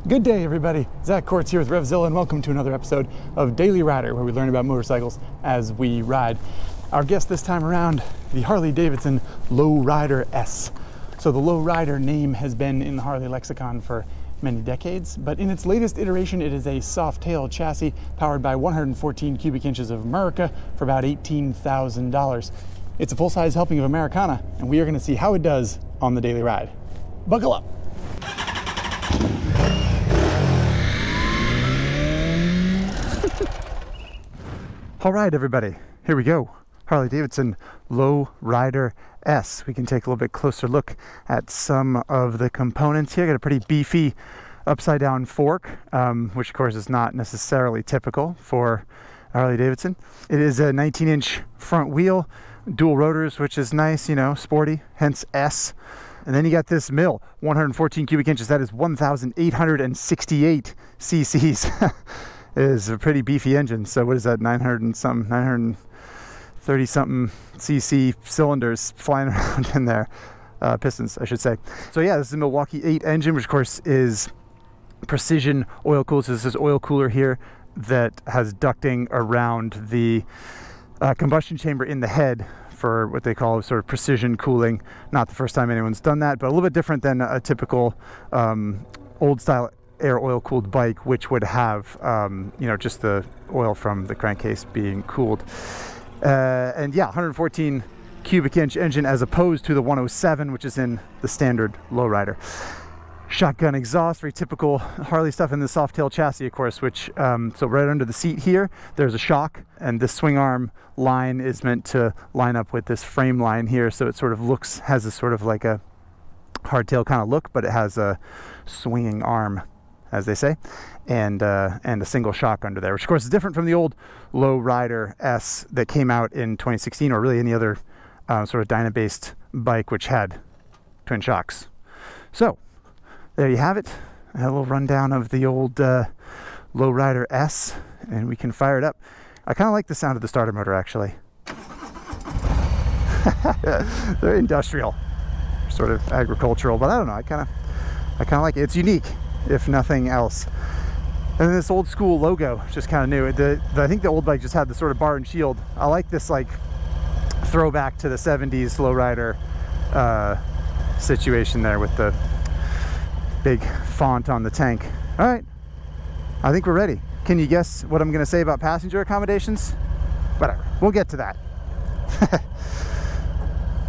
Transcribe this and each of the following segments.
Good day, everybody. Zack here with RevZilla, and welcome to another episode of Daily Rider, where we learn about motorcycles as we ride. Our guest this time around, the Harley-Davidson Low Rider S. So the Low Rider name has been in the Harley lexicon for many decades, but in its latest iteration, it is a Softail chassis powered by 114 cubic inches of America for about $18,000. It's a full-size helping of Americana, and we are going to see how it does on the Daily Ride. Buckle up. All right, everybody, here we go. Harley-Davidson Low Rider S. We can take a little bit closer look at some of the components here. Got a pretty beefy upside down fork, which of course is not necessarily typical for Harley-Davidson. It is a 19-inch front wheel, dual rotors, which is nice, you know, sporty, hence S. And then you got this mill, 114 cubic inches. That is 1,868 cc's. It is a pretty beefy engine. So what is that, 930 something cc cylinders flying around in there, pistons I should say. So yeah, this is a Milwaukee 8 engine, which of course is precision oil cooled. So this is oil cooler here that has ducting around the combustion chamber in the head for what they call sort of precision cooling. Not the first time anyone's done that, but a little bit different than a typical old style air oil cooled bike, which would have you know, just the oil from the crankcase being cooled. And yeah, 114 cubic inch engine as opposed to the 107, which is in the standard lowrider. Shotgun exhaust, very typical Harley stuff in the Softail chassis, of course, which so right under the seat here there's a shock, and this swing arm line is meant to line up with this frame line here, so it sort of looks, has a sort of like a hardtail kind of look, but it has a swinging arm, as they say, and a single shock under there, which of course is different from the old Low Rider S that came out in 2016, or really any other sort of Dyna-based bike which had twin shocks. So there you have it, a little rundown of the old Low Rider S, and we can fire it up. I kind of like the sound of the starter motor, actually. Very industrial, sort of agricultural, but I don't know, I kind of like it. It's unique, if nothing else. And then this old school logo, which is kind of new. I think the old bike just had the sort of bar and shield. I like this like throwback to the 70s lowrider situation there with the big font on the tank. All right, I think we're ready. Can you guess what I'm going to say about passenger accommodations? Whatever, we'll get to that.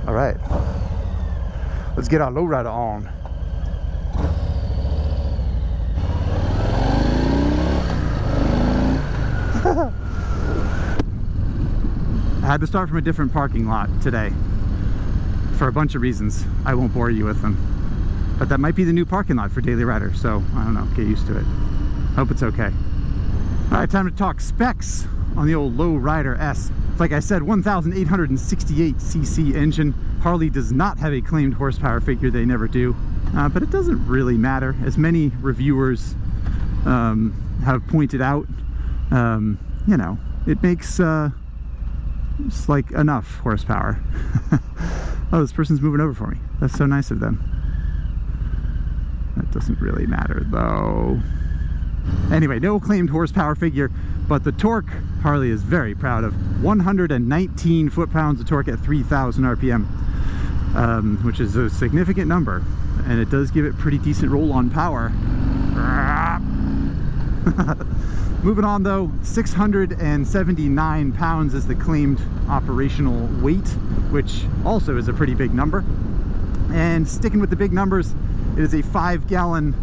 All right, let's get our lowrider on. I had to start from a different parking lot today for a bunch of reasons. I won't bore you with them, but that might be the new parking lot for Daily Rider, so I don't know, get used to it. Hope it's okay. All right, time to talk specs on the old Low Rider S. Like I said, 1,868 cc engine. Harley does not have a claimed horsepower figure, they never do, but it doesn't really matter. As many reviewers have pointed out, you know, it makes it's like enough horsepower. Oh, this person's moving over for me. That's so nice of them. That doesn't really matter though. Anyway, no claimed horsepower figure, but the torque Harley is very proud of. 119 foot-pounds of torque at 3,000 RPM, which is a significant number, and it does give it pretty decent roll-on power. Moving on though, 679 pounds is the claimed operational weight, which also is a pretty big number. And sticking with the big numbers, it is a 5-gallon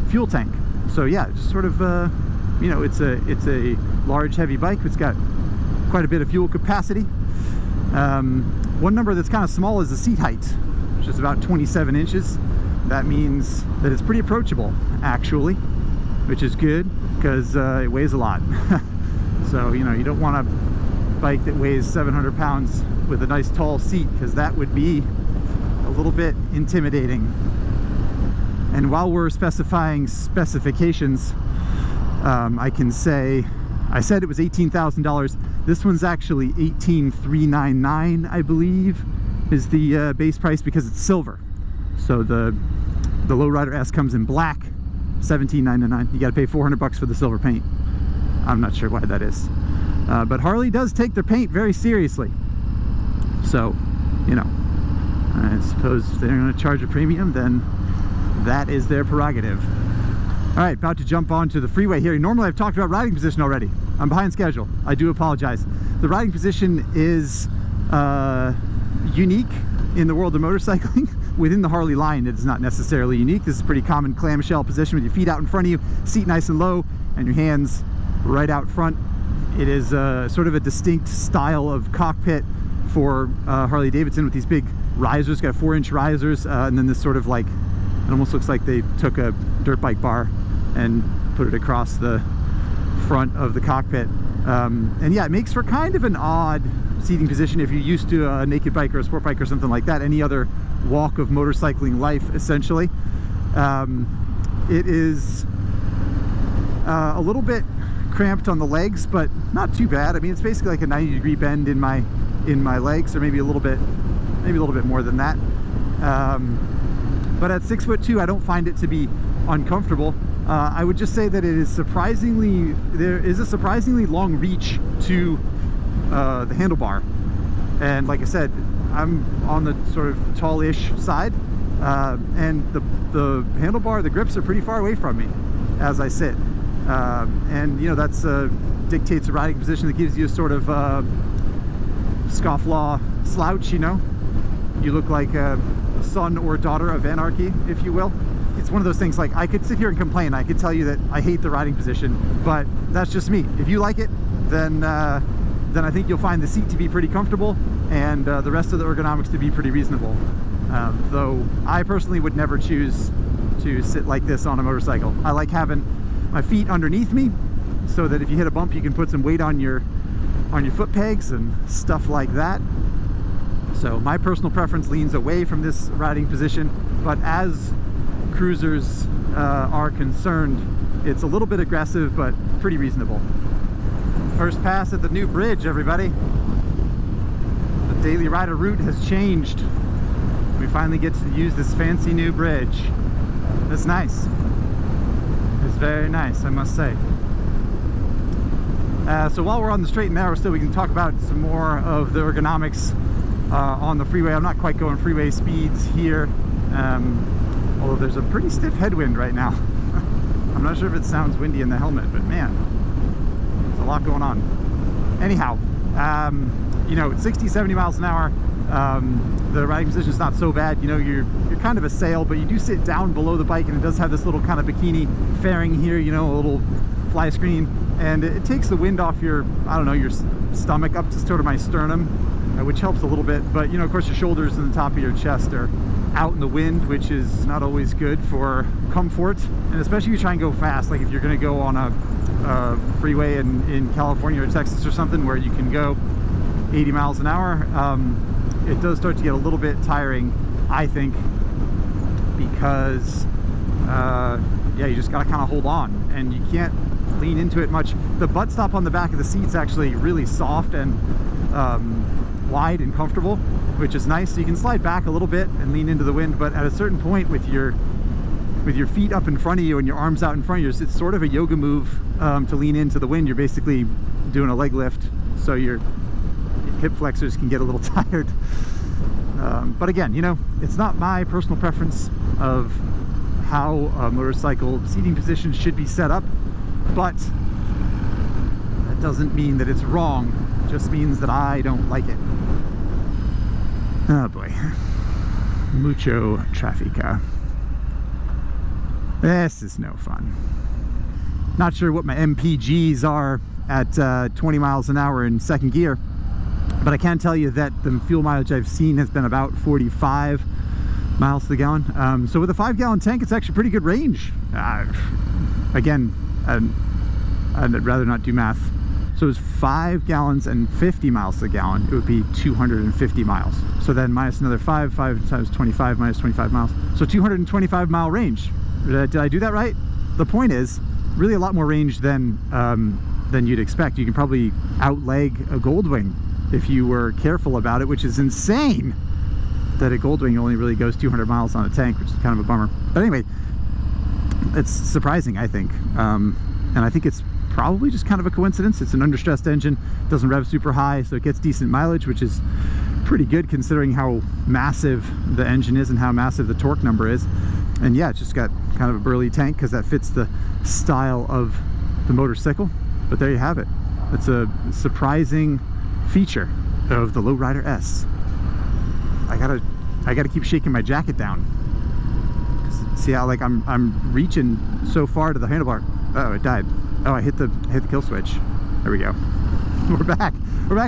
fuel tank. So yeah, just sort of, you know, it's a large, heavy bike. It's got quite a bit of fuel capacity. One number that's kind of small is the seat height, which is about 27 inches. That means that it's pretty approachable, actually, which is good because it weighs a lot. So, you know, you don't want a bike that weighs 700 pounds with a nice tall seat, because that would be a little bit intimidating. And while we're specifying specifications, I can say, I said it was $18,000. This one's actually $18,399, I believe, is the base price, because it's silver. So the Low Rider S comes in black, $17.99. You got to pay $400 for the silver paint. I'm not sure why that is, but Harley does take their paint very seriously. So, you know, I suppose if they're going to charge a premium, then that is their prerogative. All right, about to jump onto the freeway here. Normally I've talked about riding position already. I'm behind schedule. I do apologize. The riding position is unique in the world of motorcycling. Within the Harley line, it is not necessarily unique. This is a pretty common clamshell position with your feet out in front of you, seat nice and low, and your hands right out front. It is sort of a distinct style of cockpit for Harley-Davidson with these big risers. Got 4-inch risers, and then this sort of like, it almost looks like they took a dirt bike bar and put it across the front of the cockpit. And yeah, it makes for kind of an odd seating position if you're used to a naked bike or a sport bike or something like that, any other walk of motorcycling life, essentially. It is a little bit cramped on the legs, but not too bad. I mean, it's basically like a 90-degree bend in my legs, or maybe a little bit more than that. But at 6'2", I don't find it to be uncomfortable. I would just say that it is there is a surprisingly long reach to the handlebar, and like I said, I'm on the sort of tallish side, and the handlebar, the grips are pretty far away from me as I sit, and you know, that's dictates a riding position that gives you a sort of scofflaw slouch. You know, you look like a son or daughter of anarchy, if you will. It's one of those things, like, I could sit here and complain, I could tell you that I hate the riding position, but that's just me. If you like it, then I think you'll find the seat to be pretty comfortable, and the rest of the ergonomics to be pretty reasonable. Though I personally would never choose to sit like this on a motorcycle. I like having my feet underneath me, so that if you hit a bump, you can put some weight on your foot pegs and stuff like that. So my personal preference leans away from this riding position, but as cruisers are concerned, it's a little bit aggressive, but pretty reasonable. First pass at the new bridge, everybody. The daily rider route has changed. We finally get to use this fancy new bridge. It's nice. It's very nice, I must say. So while we're on the straight and narrow still, we can talk about some more of the ergonomics on the freeway. I'm not quite going freeway speeds here, although there's a pretty stiff headwind right now. I'm not sure if it sounds windy in the helmet, but man, there's a lot going on. Anyhow, you know, 60, 70 miles an hour, the riding position is not so bad. You know, you're kind of a sail, but you do sit down below the bike, and it does have this little kind of bikini fairing here, you know, a little fly screen, and it takes the wind off your, I don't know, your stomach up to sort of my sternum, which helps a little bit. But you know, of course, your shoulders and the top of your chest are out in the wind, which is not always good for comfort, and especially if you try and go fast, like if you're going to go on a freeway in California or Texas or something where you can go 80 miles an hour. It does start to get a little bit tiring, I think, because yeah, you just got to kind of hold on, and you can't lean into it much. The butt stop on the back of the seat's actually really soft and wide and comfortable, which is nice. So you can slide back a little bit and lean into the wind, but at a certain point, with your feet up in front of you and your arms out in front of you, it's sort of a yoga move to lean into the wind. You're basically doing a leg lift, so your hip flexors can get a little tired. But again, you know, it's not my personal preference of how a motorcycle seating position should be set up, but that doesn't mean that it's wrong. It just means that I don't like it. Oh boy. Mucho traffica. This is no fun. Not sure what my MPGs are at 20 miles an hour in second gear, but I can tell you that the fuel mileage I've seen has been about 45 miles to the gallon. So with a 5-gallon tank, it's actually pretty good range. Again, I'd rather not do math. So it's 5 gallons and 50 miles to the gallon. It would be 250 miles. So then minus another 5 times 25 minus 25 miles. So 225 mile range. Did I do that right? The point is, really a lot more range than you'd expect. You can probably outleg a Goldwing if you were careful about it, which is insane that a Goldwing only really goes 200 miles on a tank, which is kind of a bummer. But anyway, It's surprising, I think. And I think it's probably just kind of a coincidence. It's an understressed engine, doesn't rev super high, so it gets decent mileage, which is pretty good considering how massive the engine is and how massive the torque number is. And yeah, it's just got kind of a burly tank because that fits the style of the motorcycle. But there you have it. It's a surprising feature of the Lowrider S. I gotta keep shaking my jacket down. See how like I'm reaching so far to the handlebar. Oh, it died. Oh, I hit the kill switch. There we go. We're back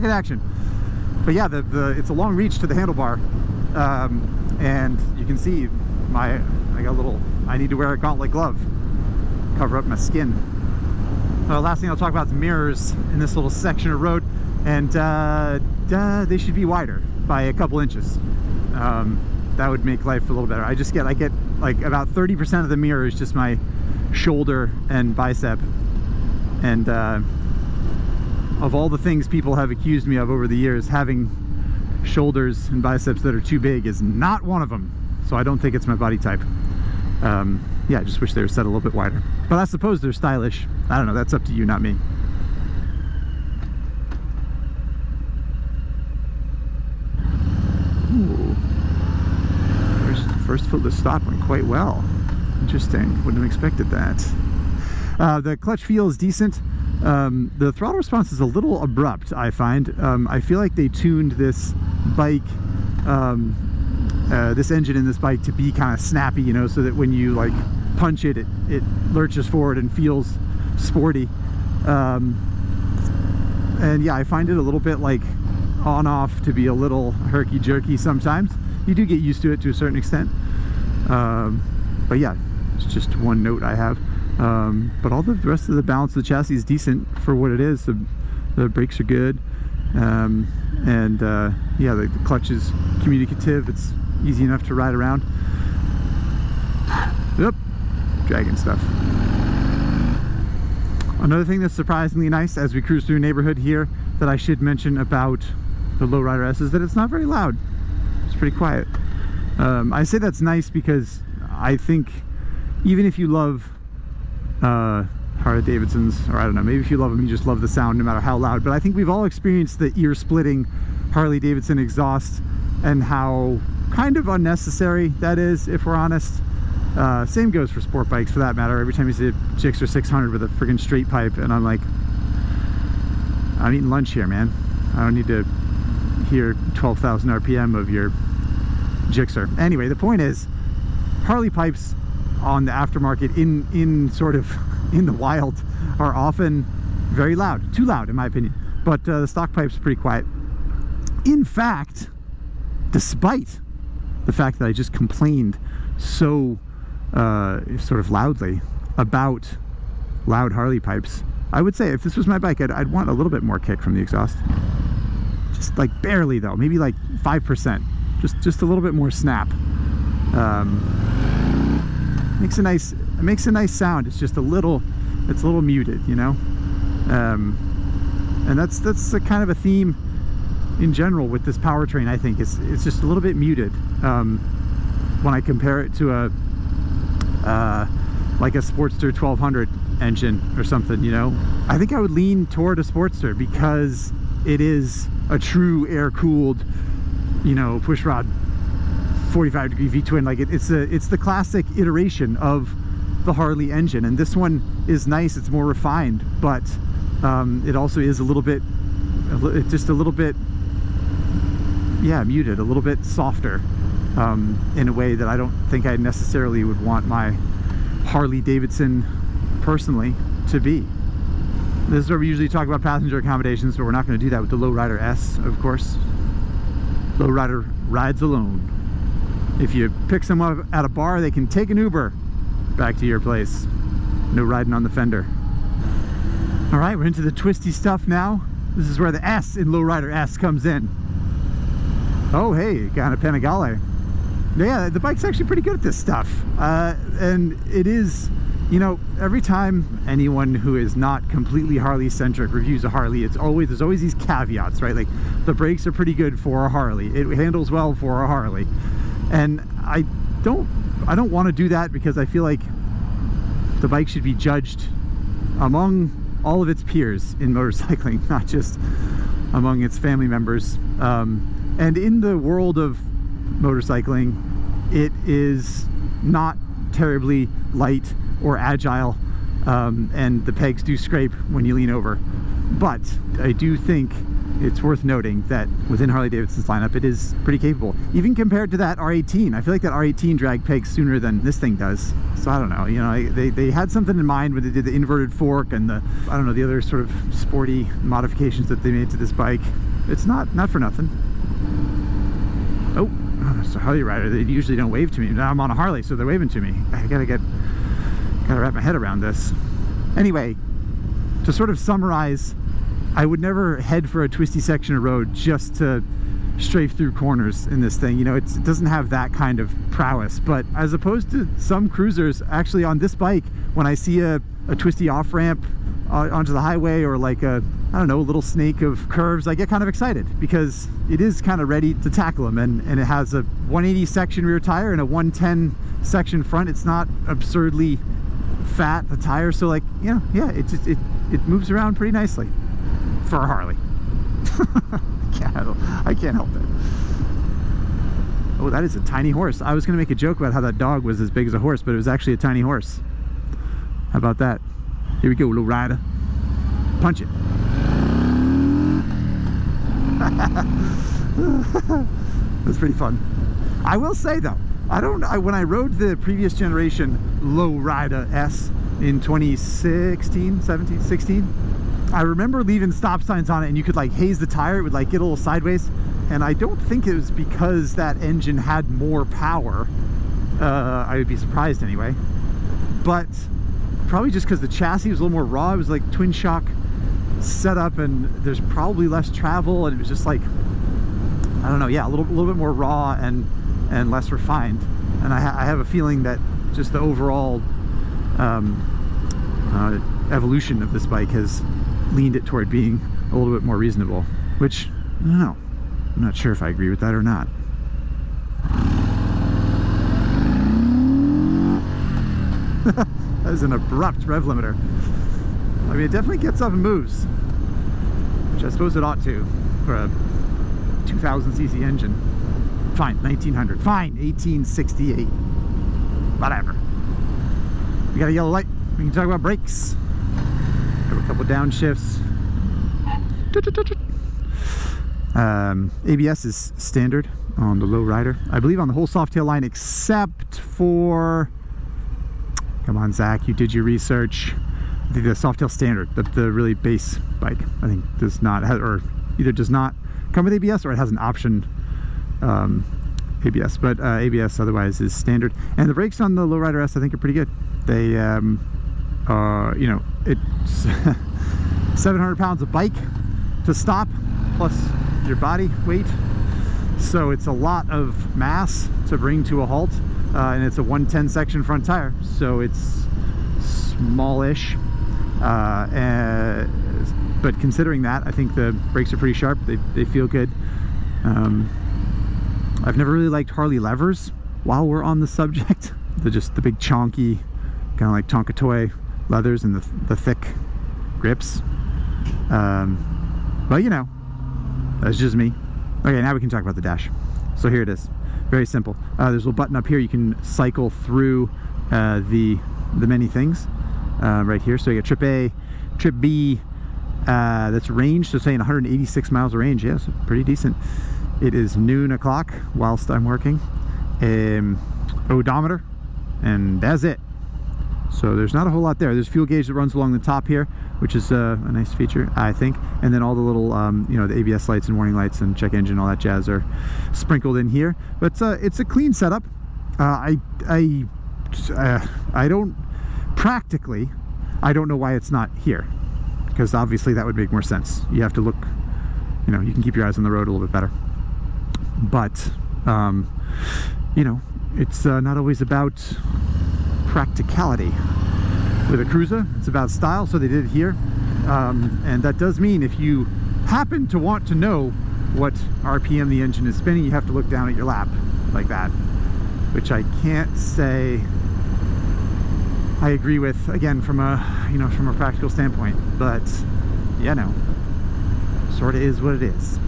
in action. But yeah, it's a long reach to the handlebar, and you can see I got a little. I need to wear a gauntlet glove, cover up my skin. Last thing I'll talk about is mirrors in this little section of road, and they should be wider by a couple inches. That would make life a little better. I get like about 30% of the mirror is just my shoulder and bicep, and of all the things people have accused me of over the years, having shoulders and biceps that are too big is not one of them. So I don't think it's my body type. Yeah, I just wish they were set a little bit wider, but I suppose they're stylish. I don't know, that's up to you, not me. Ooh. First foot of the stop went quite well. Interesting, wouldn't have expected that. The clutch feel is decent. The throttle response is a little abrupt, I find. I feel like they tuned this bike, this engine in this bike to be kind of snappy, you know, so that when you like punch it, it lurches forward and feels sporty. And yeah, I find it a little bit like on-off to be a little herky-jerky sometimes. You do get used to it to a certain extent. But yeah, it's just one note I have. But all the rest of the balance of the chassis is decent for what it is. The brakes are good, and yeah, the clutch is communicative. It's easy enough to ride around. Yep, dragging stuff. Another thing that's surprisingly nice as we cruise through a neighborhood here that I should mention about the Lowrider S is that it's not very loud. It's pretty quiet. I say that's nice because I think even if you love Harley-Davidsons, or I don't know, maybe if you love them, you just love the sound no matter how loud. But I think we've all experienced the ear-splitting Harley-Davidson exhaust and how kind of unnecessary that is, if we're honest. Same goes for sport bikes for that matter. Every time you see a Gixxer 600 with a friggin' straight pipe, and I'm like, I'm eating lunch here, man. I don't need to hear 12,000 RPM of your Gixxer. Anyway, the point is, Harley pipes on the aftermarket in sort of in the wild are often very loud, too loud in my opinion, but the stock pipe's pretty quiet. In fact, despite the fact that I just complained so sort of loudly about loud Harley pipes, I would say if this was my bike, I'd want a little bit more kick from the exhaust, just like barely though, maybe like 5%, just a little bit more snap. Makes a nice sound. It's just a little muted, you know. And that's a kind of a theme in general with this powertrain. I think it's just a little bit muted when I compare it to a like a Sportster 1200 engine or something, you know. I think I would lean toward a Sportster because it is a true air-cooled, you know, pushrod 45-degree V-twin. Like it's the classic iteration of the Harley engine, and this one is nice. It's more refined, but it also is a little bit, yeah, muted, a little bit softer in a way that I don't think I necessarily would want my Harley-Davidson personally to be. This is where we usually talk about passenger accommodations, but we're not going to do that with the Lowrider S, of course. Lowrider rides alone. If you pick someone up at a bar, they can take an Uber back to your place. No riding on the fender. All right, we're into the twisty stuff now. This is where the S in Lowrider S comes in. Oh, hey, got a Panigale. Yeah, the bike's actually pretty good at this stuff. And it is, you know, every time anyone who is not completely Harley-centric reviews a Harley, there's always these caveats, right? Like, the brakes are pretty good for a Harley. It handles well for a Harley. And I don't want to do that because I feel like the bike should be judged among all of its peers in motorcycling, not just among its family members. And in the world of motorcycling, it is not terribly light or agile, and the pegs do scrape when you lean over. But I do think it's worth noting that within Harley-Davidson's lineup, it is pretty capable. Even compared to that R18, I feel like that R18 dragged pegs sooner than this thing does. So I don't know, you know, they had something in mind when they did the inverted fork and the, I don't know, the other sort of sporty modifications that they made to this bike. It's not for nothing. Oh, it's a Harley rider. They usually don't wave to me. Now I'm on a Harley, so they're waving to me. I gotta wrap my head around this. Anyway, to sort of summarize, I would never head for a twisty section of road just to strafe through corners in this thing. You know, it doesn't have that kind of prowess. But as opposed to some cruisers, actually on this bike, when I see a twisty off-ramp onto the highway, or like a, I don't know, a little snake of curves, I get kind of excited because it is kind of ready to tackle them. And it has a 180 section rear tire and a 110 section front. It's not absurdly fat, the tire, so like, you know, yeah, it moves around pretty nicely for a Harley. I can't help it. Oh, that is a tiny horse. I was gonna make a joke about how that dog was as big as a horse, but it was actually a tiny horse. How about that? Here we go, little rider. Punch it. That's pretty fun. I will say though, when I rode the previous generation Low Rider S in 2016, 17, 16, I remember leaving stop signs on it and you could like haze the tire. It would like get a little sideways. And I don't think it was because that engine had more power. I would be surprised anyway. But probably just because the chassis was a little more raw. It was like twin shock setup and there's probably less travel, and it was just like, I don't know, yeah, a little bit more raw and less refined. And I have a feeling that just the overall evolution of this bike has leaned it toward being a little bit more reasonable, which, I don't know, I'm not sure if I agree with that or not. That is an abrupt rev limiter. I mean, it definitely gets up and moves, which I suppose it ought to for a 2000cc engine. Fine, 1900. Fine, 1868. Whatever. We got a yellow light. We can talk about brakes. Have a couple downshifts. ABS is standard on the Low Rider. I believe on the whole Softail line except for... Come on, Zach, you did your research. I think the Softail standard, the really base bike, I think does not have, or either does not come with ABS or it has an option ABS, but ABS otherwise is standard. And the brakes on the Low Rider S I think are pretty good. They, you know, it's 700 pounds of bike to stop, plus your body weight. So it's a lot of mass to bring to a halt. And it's a 110 section front tire, so it's smallish. But considering that, I think the brakes are pretty sharp. They feel good. I've never really liked Harley levers while we're on the subject. They're just the big chonky, kind of like Tonka toy leathers and the thick grips. But you know, that's just me. Okay, now we can talk about the dash. So here it is. Very simple. There's a little button up here. You can cycle through the many things right here. So you got trip A, trip B, that's range, so saying 186 miles of range. Yes, pretty decent. It is noon o'clock whilst I'm working. Odometer, and that's it. So there's not a whole lot there. There's a fuel gauge that runs along the top here, which is a nice feature, I think. And then all the little, you know, the ABS lights and warning lights and check engine, all that jazz are sprinkled in here. But it's a clean setup. I don't, practically, I don't know why it's not here, because obviously that would make more sense. You have to look, you know, you can keep your eyes on the road a little bit better. But, you know, it's not always about practicality. With a cruiser, it's about style, so they did it here. And that does mean if you happen to want to know what RPM the engine is spinning, you have to look down at your lap like that, which I can't say I agree with, again, from a, from a practical standpoint. But yeah, no, sort of is what it is.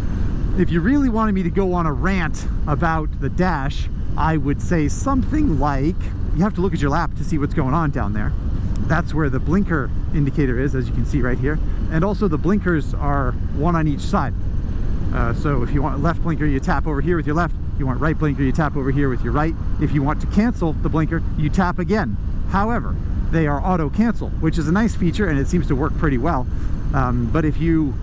If you really wanted me to go on a rant about the dash, I would say something like, you have to look at your lap to see what's going on down there. That's where the blinker indicator is, as you can see right here. And also the blinkers are one on each side. So if you want left blinker, you tap over here with your left. You want right blinker, you tap over here with your right. If you want to cancel the blinker, you tap again. However, they are auto cancel, which is a nice feature and it seems to work pretty well. But if you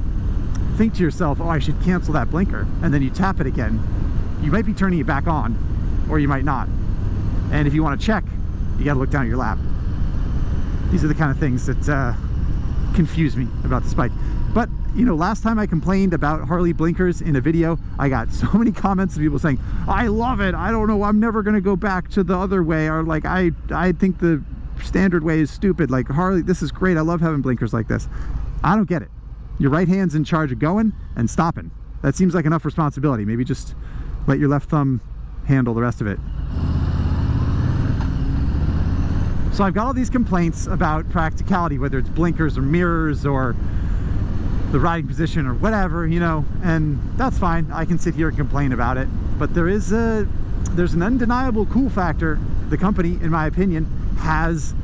think to yourself, oh, I should cancel that blinker, and then you tap it again, you might be turning it back on, or you might not. And if you want to check, you got to look down at your lap. These are the kind of things that confuse me about this bike. But last time I complained about Harley blinkers in a video, I got so many comments of people saying, I love it, I don't know, I'm never gonna go back to the other way, or like I think the standard way is stupid. Like, Harley, this is great, I love having blinkers like this. I don't get it. Your right hand's in charge of going and stopping. That seems like enough responsibility. Maybe just let your left thumb handle the rest of it. So I've got all these complaints about practicality, whether it's blinkers or mirrors or the riding position or whatever, and that's fine. I can sit here and complain about it. But there's an undeniable cool factor. The company, in my opinion, has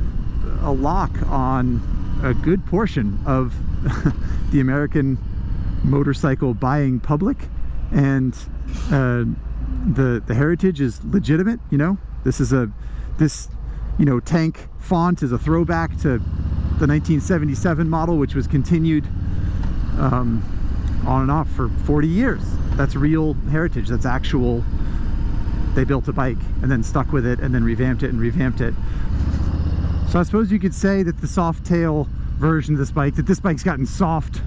a lock on a good portion of the American motorcycle buying public, and the heritage is legitimate. This tank font is a throwback to the 1977 model, which was continued on and off for 40 years. That's real heritage. That's actual. They built a bike and then stuck with it and then revamped it and revamped it. So I suppose you could say that the Softail version of this bike's gotten soft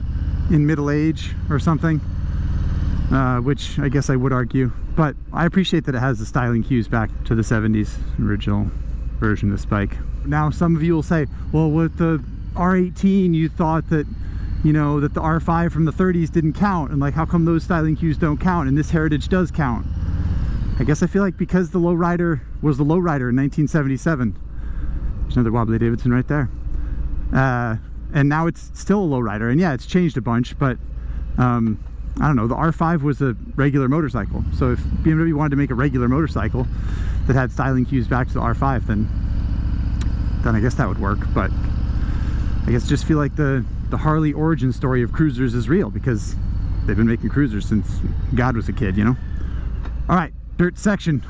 in middle age or something, which I guess I would argue. But I appreciate that it has the styling cues back to the 70s original version of this bike. Now some of you will say, well, with the R18 you thought that that the R5 from the 30s didn't count, and like, how come those styling cues don't count and this heritage does count? I guess I feel like because the lowrider was the lowrider in 1977. There's another wobbly Davidson right there. And now it's still a lowrider, and yeah, it's changed a bunch, but I don't know, the R5 was a regular motorcycle. So if BMW wanted to make a regular motorcycle that had styling cues back to the R5, then I guess that would work. But I guess just feel like the Harley origin story of cruisers is real, because they've been making cruisers since God was a kid, All right, dirt section.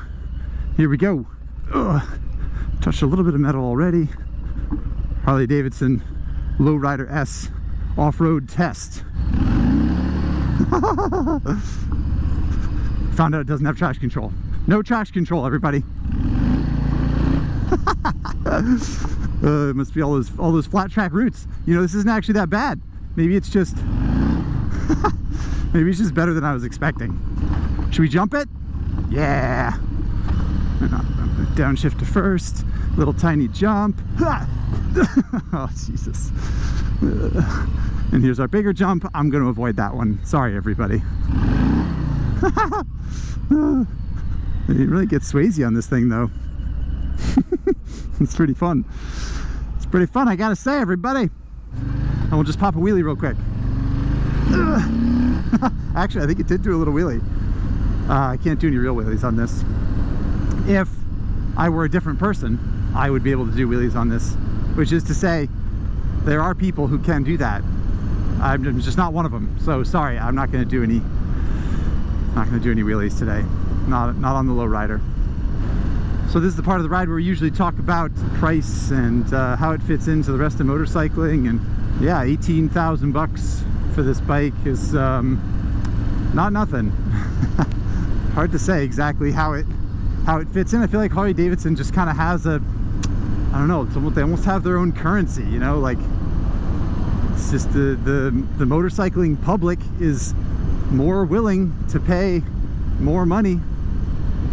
Here we go. Ugh. Touched a little bit of metal already. Harley-Davidson Lowrider S off-road test. Found out it doesn't have traction control. No traction control, everybody. It must be all those flat track roots. This isn't actually that bad. Maybe it's just maybe it's just better than I was expecting. Should we jump it? Yeah. Downshift to first. Little tiny jump. Oh, Jesus. And here's our bigger jump. I'm going to avoid that one. Sorry, everybody. It really gets Swayze on this thing, though. It's pretty fun. It's pretty fun, I gotta say, everybody. And we'll just pop a wheelie real quick. Actually, I think it did do a little wheelie. I can't do any real wheelies on this. If I were a different person, I would be able to do wheelies on this, which is to say, there are people who can do that. I'm just not one of them. So sorry, I'm not going to do any wheelies today. Not on the lowrider. So this is the part of the ride where we usually talk about price and how it fits into the rest of motorcycling. And yeah, 18,000 bucks for this bike is not nothing. Hard to say exactly how it fits in. I feel like Harley-Davidson just kind of has a, I don't know, they almost have their own currency, like it's just the motorcycling public is more willing to pay more money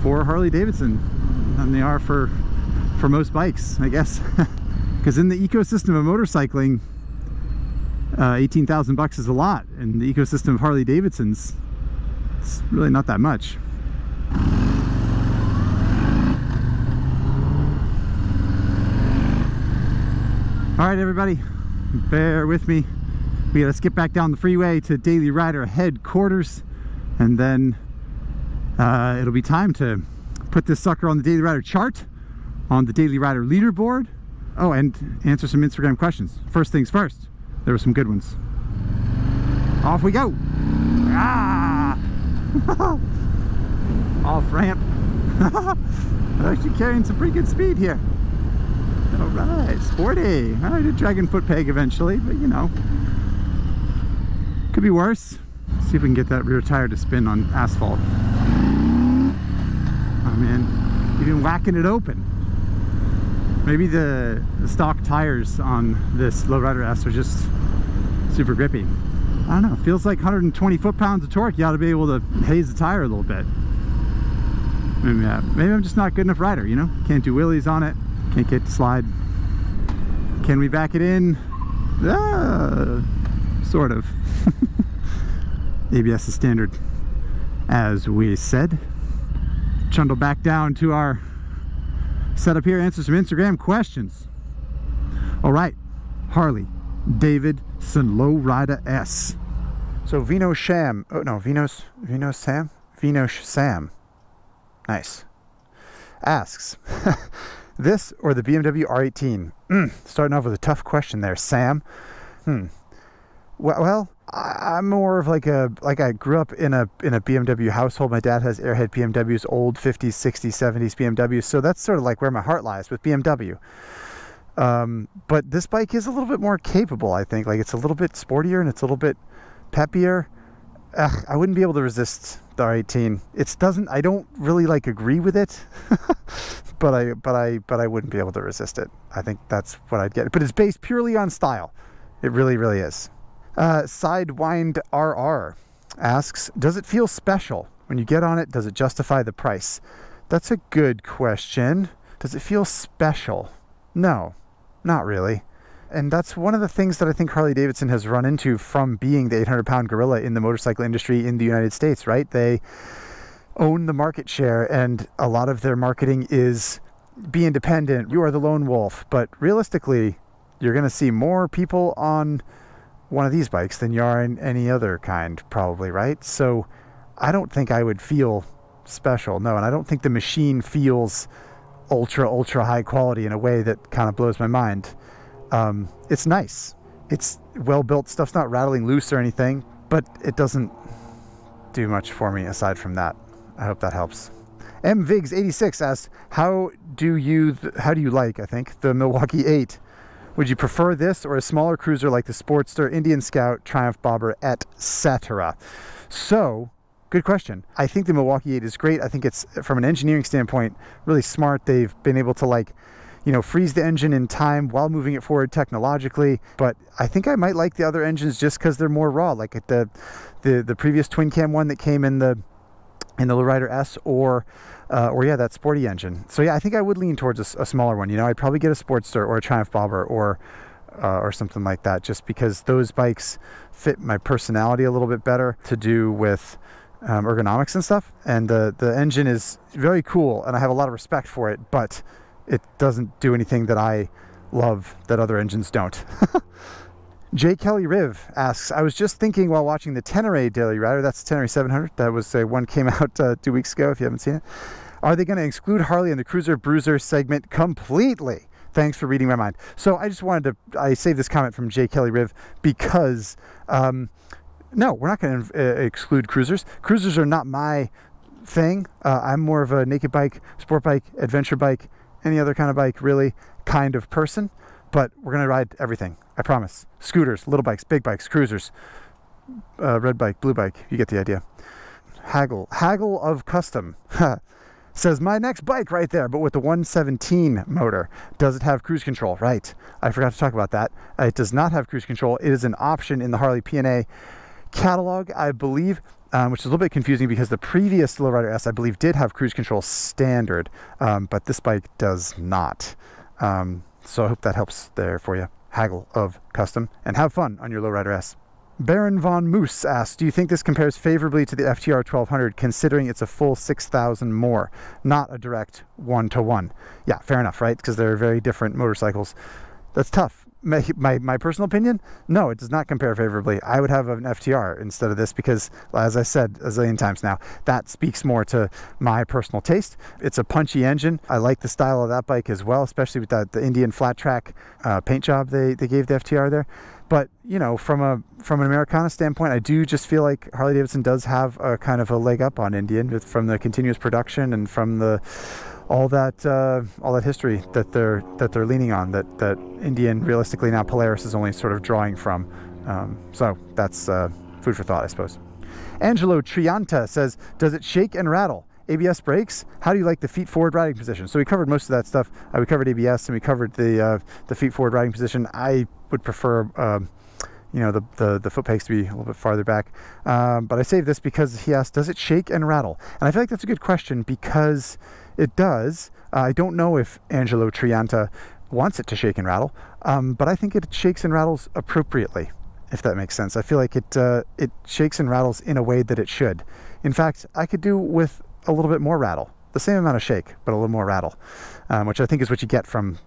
for Harley-Davidson than they are for most bikes, I guess. Because in the ecosystem of motorcycling, 18,000 bucks is a lot, and the ecosystem of Harley-Davidsons, it's really not that much. All right, everybody, bear with me. We gotta skip back down the freeway to Daily Rider headquarters, and then it'll be time to put this sucker on the Daily Rider chart, on the Daily Rider leaderboard. Oh, and answer some Instagram questions. First things first, there were some good ones. Off we go. Ah! Off ramp. Actually carrying some pretty good speed here. All right, sporty. I did dragon foot peg eventually, but you know, could be worse. Let's see if we can get that rear tire to spin on asphalt. Oh man, even whacking it open. Maybe the stock tires on this Lowrider S are just super grippy. I don't know, feels like 120 foot-pounds of torque. You ought to be able to haze the tire a little bit. Maybe I'm just not good enough rider, you know? Can't do wheelies on it, can't get to slide. Can we back it in? Sort of. ABS is standard, as we said. Trundle back down to our setup here, answer some Instagram questions. All right, Harley-Davidson Lowrider S. So Vino Sham, oh no, Vino Sam, nice, asks, this or the BMW R18? Starting off with a tough question there, Sam. Well, I'm more of like I grew up in a BMW household. My dad has airhead BMWs, old 50s, 60s, 70s BMWs, so that's sort of like where my heart lies with BMW. But this bike is a little bit more capable, I think. Like, it's a little bit sportier and it's a little bit peppier. I wouldn't be able to resist the R18. I don't really like agree with it, but I wouldn't be able to resist it. I think that's what I'd get. But it's based purely on style. It really, really is. Sidewind RR asks, does it feel special when you get on it? Does it justify the price? That's a good question. Does it feel special? No, not really. And that's one of the things that I think Harley-Davidson has run into from being the 800-pound gorilla in the motorcycle industry in the United States, right? They own the market share, and a lot of their marketing is be independent. You are the lone wolf. But realistically, you're going to see more people on one of these bikes than you are in any other kind, probably, right? So I don't think I would feel special, no, and I don't think the machine feels ultra high quality in a way that kind of blows my mind. It's nice, it's well built, stuff's not rattling loose or anything, but it doesn't do much for me aside from that. I hope that helps. MVigs86 asks, how do you like, I think, the Milwaukee 8? Would you prefer this or a smaller cruiser like the Sportster, Indian Scout, Triumph Bobber, etc.? So, good question. I think the Milwaukee 8 is great. I think it's, from an engineering standpoint, really smart. They've been able to, like, you know, freeze the engine in time while moving it forward technologically. But I think I might like the other engines just because they're more raw, like at the previous twin cam one that came in the Lowrider S, or yeah, that sporty engine. So yeah, I think I would lean towards a smaller one. You know, I'd probably get a Sportster or a Triumph Bobber or something like that, just because those bikes fit my personality a little bit better to do with ergonomics and stuff. And the engine is very cool, and I have a lot of respect for it, but it doesn't do anything that I love that other engines don't. J. Kelly Riv asks, I was just thinking while watching the Tenere Daily Rider, that's the Tenere 700, that was one came out 2 weeks ago, if you haven't seen it. Are they going to exclude Harley in the Cruiser Bruiser segment completely? Thanks for reading my mind. So I just wanted to, I saved this comment from J. Kelly Riv because, no, we're not going to exclude cruisers. Cruisers are not my thing. I'm more of a naked bike, sport bike, adventure bike, any other kind of bike, really, kind of person. But we're going to ride everything, I promise. Scooters, little bikes, big bikes, cruisers, red bike, blue bike, you get the idea. Haggle of Custom says, my next bike right there, but with the 117 motor. Does it have cruise control? Right, I forgot to talk about that. It does not have cruise control. It is an option in the Harley P&A catalog, I believe, which is a little bit confusing because the previous Lowrider S, I believe, did have cruise control standard, but this bike does not. So I hope that helps there for you. Haggle of Custom, and have fun on your Lowrider S. Baron Von Moose asks, do you think this compares favorably to the FTR 1200, considering it's a full 6,000 more, not a direct one-to-one? Yeah, fair enough, right? Because they're very different motorcycles. That's tough. my personal opinion, no, it does not compare favorably. I would have an FTR instead of this because, as I said a zillion times now, that speaks more to my personal taste. It's a punchy engine. I like the style of that bike as well, especially with the Indian flat track paint job they gave the FTR there. But, you know, from an Americana standpoint, I do just feel like Harley-Davidson does have a kind of a leg up on Indian from the continuous production and from all that history that they're leaning on, that Indian realistically now Polaris is only sort of drawing from. So that's food for thought, I suppose. Angelo Trianta says, does it shake and rattle? ABS brakes? How do you like the feet forward riding position? So we covered most of that stuff. We covered ABS and we covered the feet forward riding position. I would prefer you know, the foot pegs to be a little bit farther back. But I saved this because he asked, does it shake and rattle? And I feel like that's a good question because it does. I don't know if Angelo Trianta wants it to shake and rattle, but I think it shakes and rattles appropriately, if that makes sense. I feel like it shakes and rattles in a way that it should. In fact, I could do with a little bit more rattle. The same amount of shake, but a little more rattle, which I think is what you get from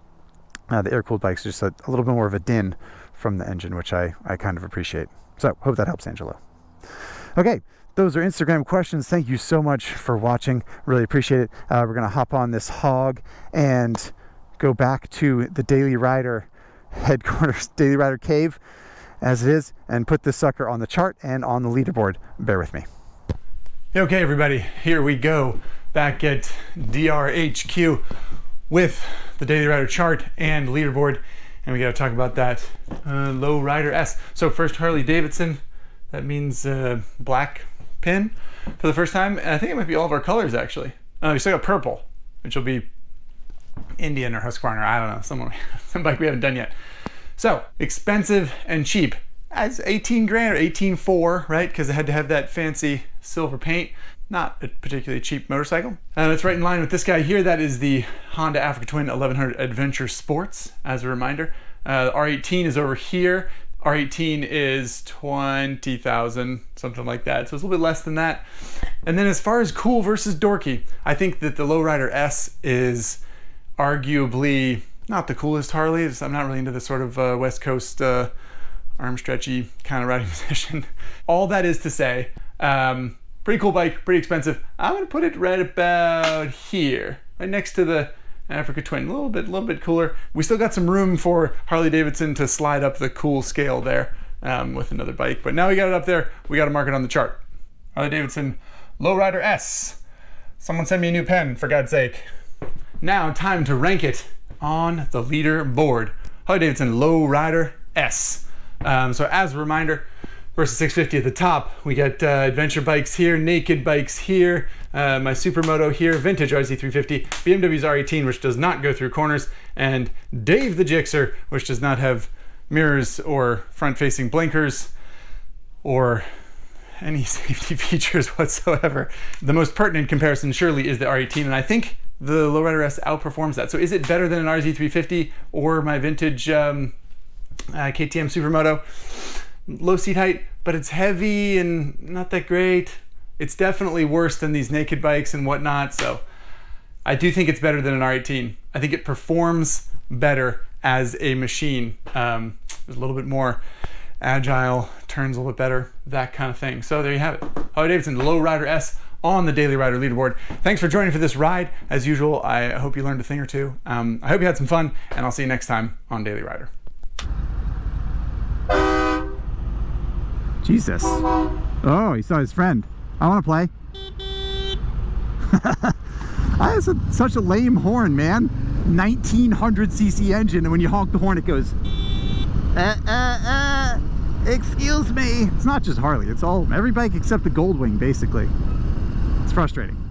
the air-cooled bikes, just a little bit more of a din from the engine, which I kind of appreciate. So hope that helps, Angelo. Okay, those are Instagram questions. Thank you so much for watching. Really appreciate it. We're going to hop on this hog and go back to the Daily Rider headquarters, Daily Rider cave as it is, and put this sucker on the chart and on the leaderboard. Bear with me. Okay, everybody, here we go back at DRHQ with the Daily Rider chart and leaderboard, and we got to talk about that Low Rider S. So first, Harley-Davidson, that means black pin for the first time, and I think it might be all of our colors actually. We still got purple, which will be Indian or Husqvarna, I don't know, some bike we haven't done yet. So expensive and cheap. As 18 grand or 18.4, right? Because it had to have that fancy silver paint. Not a particularly cheap motorcycle. It's right in line with this guy here. That is the Honda Africa Twin 1100 Adventure Sports, as a reminder. R18 is over here. R18 is 20,000, something like that. So it's a little bit less than that. And then as far as cool versus dorky, I think that the Low Rider S is arguably not the coolest Harley. I'm not really into this sort of West Coast arm stretchy kind of riding position. All that is to say, pretty cool bike, pretty expensive. I'm gonna put it right about here, right next to the Africa Twin. A little bit cooler. We still got some room for Harley-Davidson to slide up the cool scale there with another bike, but now we got it up there. We got to mark it on the chart. Harley-Davidson Low Rider S. Someone send me a new pen, for God's sake. Now time to rank it on the leaderboard. Harley-Davidson Low Rider S. So as a reminder, versus 650 at the top, we got adventure bikes here, naked bikes here, my Supermoto here, vintage RZ350, BMW's R18, which does not go through corners, and Dave the Gixxer, which does not have mirrors or front-facing blinkers or any safety features whatsoever. The most pertinent comparison surely is the R18, and I think the Low Rider S outperforms that. So is it better than an RZ350 or my vintage KTM Supermoto? Low seat height, but it's heavy and not that great. It's definitely worse than these naked bikes and whatnot, so I do think it's better than an R18. I think it performs better as a machine. It's a little bit more agile, turns a little bit better, that kind of thing. So there you have it. Harley-Davidson Low Rider S on the Daily Rider leaderboard. Thanks for joining for this ride. As usual, I hope you learned a thing or two. I hope you had some fun, and I'll see you next time on Daily Rider. Jesus. Oh, he saw his friend. I want to play. That's such a lame horn, man. 1900cc engine, and when you honk the horn, it goes, excuse me. It's not just Harley. It's every bike except the Goldwing, basically. It's frustrating.